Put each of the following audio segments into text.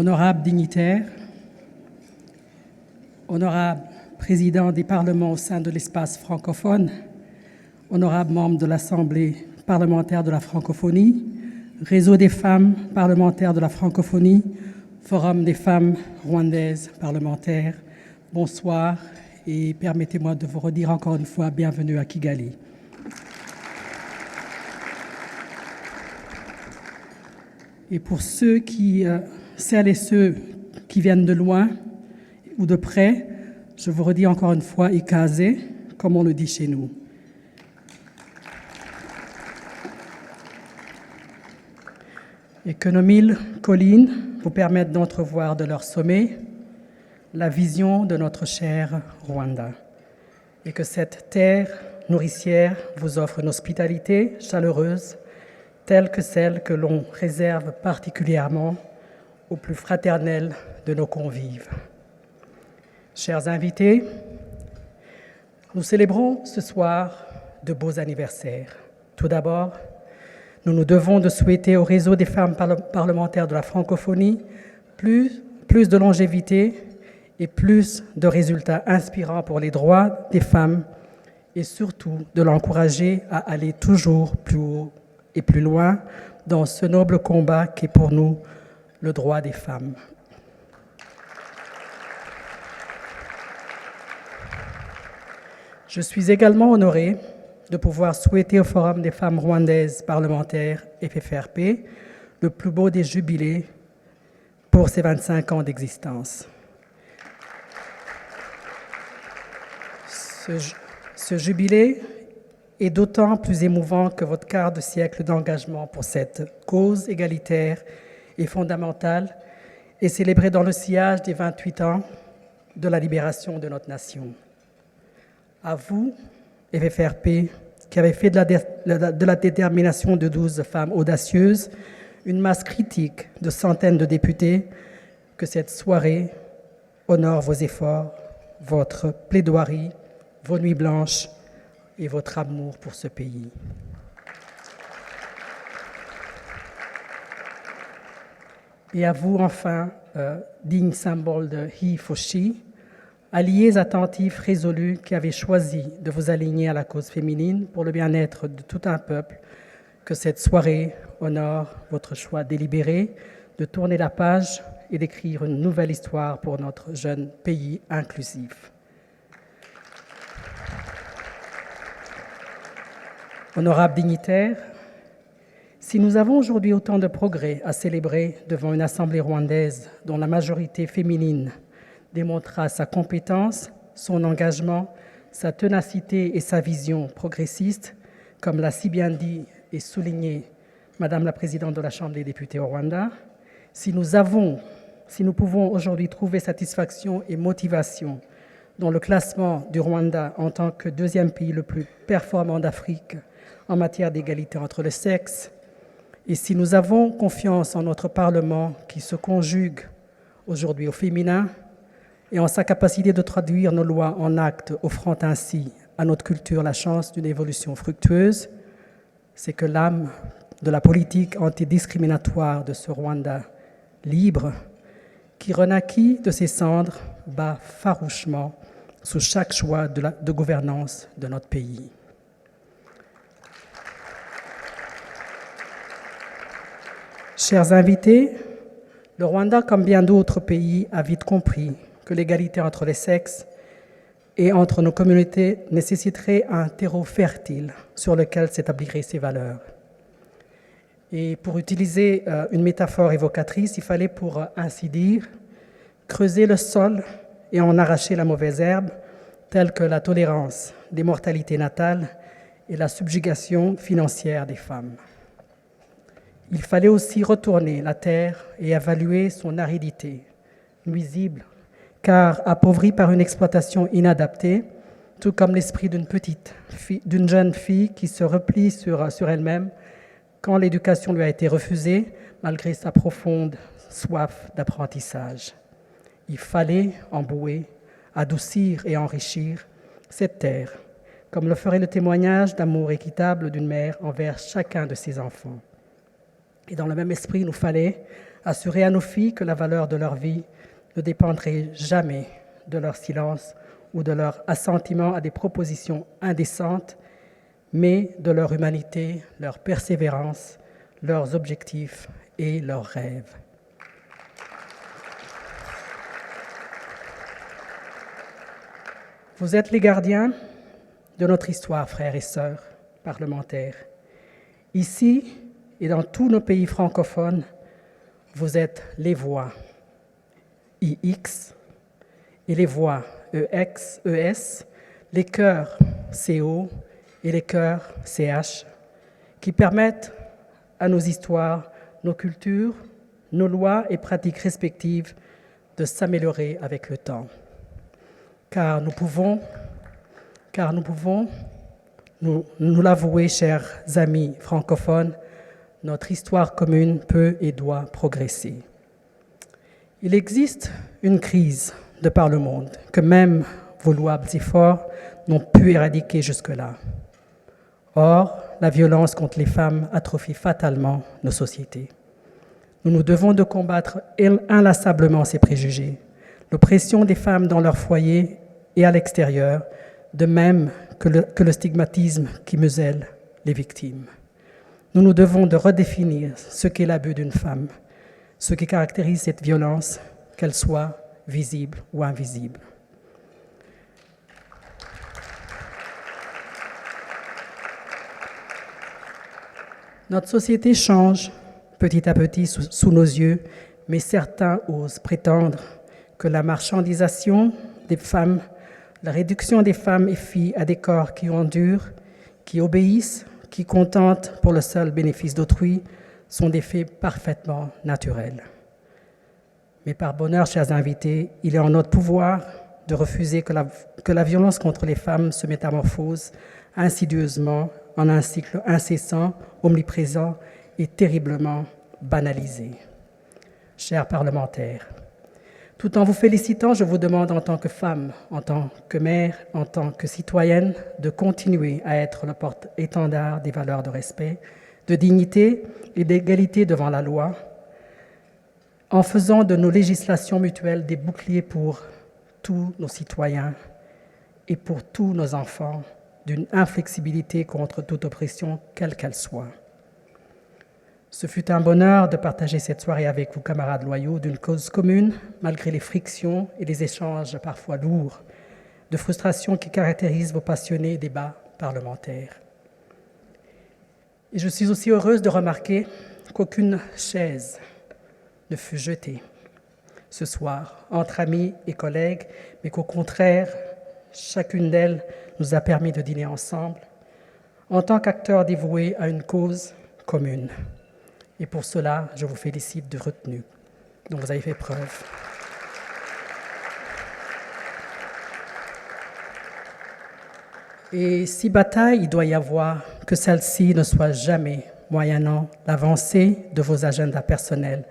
honorables dignitaires, honorables présidents des parlements au sein de l'espace francophone, honorables membres de l'Assemblée parlementaire de la francophonie, Réseau des femmes parlementaires de la francophonie, Forum des femmes rwandaises parlementaires, bonsoir et permettez-moi de vous redire encore une fois bienvenue à Kigali. Et pour celles et ceux qui viennent de loin ou de près, je vous redis encore une fois Ikaze, comme on le dit chez nous. Et que nos 1000 collines vous permettent d'entrevoir de leur sommet la vision de notre cher Rwanda. Et que cette terre nourricière vous offre une hospitalité chaleureuse, telle que celle que l'on réserve particulièrement aux plus fraternels de nos convives. Chers invités, nous célébrons ce soir de beaux anniversaires. Tout d'abord, nous nous devons de souhaiter au Réseau des femmes parlementaires de la francophonie plus de longévité et plus de résultats inspirants pour les droits des femmes et surtout de l'encourager à aller toujours plus haut et plus loin dans ce noble combat qui est pour nous le droit des femmes. Je suis également honorée de pouvoir souhaiter au Forum des femmes rwandaises parlementaires FFRP le plus beau des jubilés pour ses 25 ans d'existence. Ce jubilé est d'autant plus émouvant que votre quart de siècle d'engagement pour cette cause égalitaire et fondamentale est célébré dans le sillage des 28 ans de la libération de notre nation. À vous, FFRP, qui avez fait de la détermination de 12 femmes audacieuses une masse critique de centaines de députés, que cette soirée honore vos efforts, votre plaidoirie, vos nuits blanches et votre amour pour ce pays. Et à vous, enfin, digne symbole de He for She, alliés attentifs, résolus, qui avez choisi de vous aligner à la cause féminine pour le bien-être de tout un peuple, que cette soirée honore votre choix délibéré de tourner la page et d'écrire une nouvelle histoire pour notre jeune pays inclusif. Honorables dignitaires, si nous avons aujourd'hui autant de progrès à célébrer devant une assemblée rwandaise dont la majorité féminine démontrera sa compétence, son engagement, sa ténacité et sa vision progressiste, comme l'a si bien dit et souligné Madame la Présidente de la Chambre des députés au Rwanda, si nous pouvons aujourd'hui trouver satisfaction et motivation dans le classement du Rwanda en tant que deuxième pays le plus performant d'Afrique en matière d'égalité entre les sexes, et si nous avons confiance en notre Parlement qui se conjugue aujourd'hui au féminin et en sa capacité de traduire nos lois en actes, offrant ainsi à notre culture la chance d'une évolution fructueuse, c'est que l'âme de la politique antidiscriminatoire de ce Rwanda libre, qui renaquit de ses cendres, bat farouchement sous chaque choix de gouvernance de notre pays. Chers invités, le Rwanda, comme bien d'autres pays, a vite compris que l'égalité entre les sexes et entre nos communautés nécessiterait un terreau fertile sur lequel s'établiraient ces valeurs. Et pour utiliser une métaphore évocatrice, il fallait, pour ainsi dire, creuser le sol et en arracher la mauvaise herbe, telle que la tolérance des mortalités natales et la subjugation financière des femmes. Il fallait aussi retourner la terre et évaluer son aridité, nuisible, car appauvrie par une exploitation inadaptée, tout comme l'esprit d'une jeune fille qui se replie sur elle-même quand l'éducation lui a été refusée, malgré sa profonde soif d'apprentissage. Il fallait embouer, adoucir et enrichir cette terre, comme le ferait le témoignage d'amour équitable d'une mère envers chacun de ses enfants. Et dans le même esprit, il nous fallait, Assurer à nos filles que la valeur de leur vie ne dépendrait jamais de leur silence ou de leur assentiment à des propositions indécentes, mais de leur humanité, leur persévérance, leurs objectifs et leurs rêves. Vous êtes les gardiens de notre histoire, frères et sœurs parlementaires. Ici et dans tous nos pays francophones, vous êtes les voix IX et les voix ES, les chœurs CO et les chœurs CH, qui permettent à nos histoires, nos cultures, nos lois et pratiques respectives de s'améliorer avec le temps. Car nous pouvons nous l'avouer, chers amis francophones, notre histoire commune peut et doit progresser. Il existe une crise de par le monde que même vos louables efforts n'ont pu éradiquer jusque-là. Or, la violence contre les femmes atrophie fatalement nos sociétés. Nous nous devons de combattre inlassablement ces préjugés, l'oppression des femmes dans leur foyer et à l'extérieur, de même que le stigmatisme qui muselle les victimes. Nous nous devons de redéfinir ce qu'est l'abus d'une femme, ce qui caractérise cette violence, qu'elle soit visible ou invisible. Notre société change petit à petit sous nos yeux, mais certains osent prétendre que la marchandisation des femmes, la réduction des femmes et filles à des corps qui endurent, qui obéissent, qui contentent pour le seul bénéfice d'autrui, sont des faits parfaitement naturels. Mais par bonheur, chers invités, il est en notre pouvoir de refuser que la violence contre les femmes se métamorphose insidieusement en un cycle incessant, omniprésent et terriblement banalisé. Chers parlementaires, tout en vous félicitant, je vous demande en tant que femme, en tant que mère, en tant que citoyenne, de continuer à être le porte-étendard des valeurs de respect, de dignité et d'égalité devant la loi, en faisant de nos législations mutuelles des boucliers pour tous nos citoyens et pour tous nos enfants, d'une inflexibilité contre toute oppression, quelle qu'elle soit. Ce fut un bonheur de partager cette soirée avec vous, camarades loyaux, d'une cause commune, malgré les frictions et les échanges parfois lourds, de frustrations qui caractérisent vos passionnés débats parlementaires. Et je suis aussi heureuse de remarquer qu'aucune chaise ne fut jetée ce soir entre amis et collègues, mais qu'au contraire, chacune d'elles nous a permis de dîner ensemble en tant qu'acteurs dévoués à une cause commune. Et pour cela, je vous félicite de retenue dont vous avez fait preuve. Et si bataille il doit y avoir, que celle-ci ne soit jamais moyennant l'avancée de vos agendas personnels,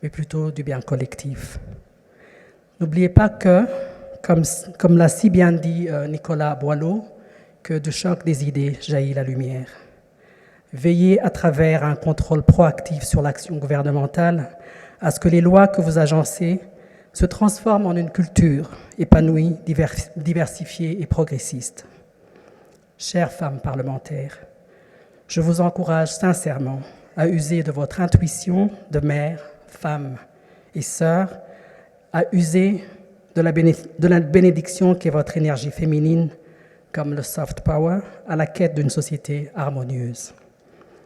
mais plutôt du bien collectif. N'oubliez pas que, comme l'a si bien dit Nicolas Boileau, que du choc des idées jaillit la lumière. Veillez à travers un contrôle proactif sur l'action gouvernementale à ce que les lois que vous agencez se transforment en une culture épanouie, diversifiée et progressiste. Chères femmes parlementaires, je vous encourage sincèrement à user de votre intuition de mère, femme et sœur, à user de la bénédiction qu'est votre énergie féminine, comme le soft power, à la quête d'une société harmonieuse.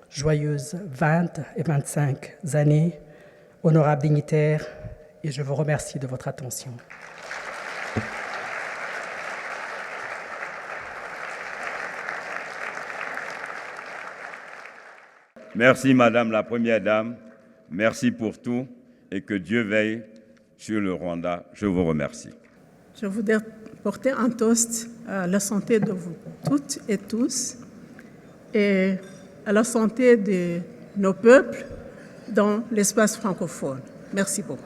Joyeuses 20 et 25 années, honorables dignitaires, et je vous remercie de votre attention. Merci, Madame la Première Dame. Merci pour tout et que Dieu veille sur le Rwanda. Je vous remercie. Je voudrais porter un toast à la santé de vous toutes et tous et à la santé de nos peuples dans l'espace francophone. Merci beaucoup.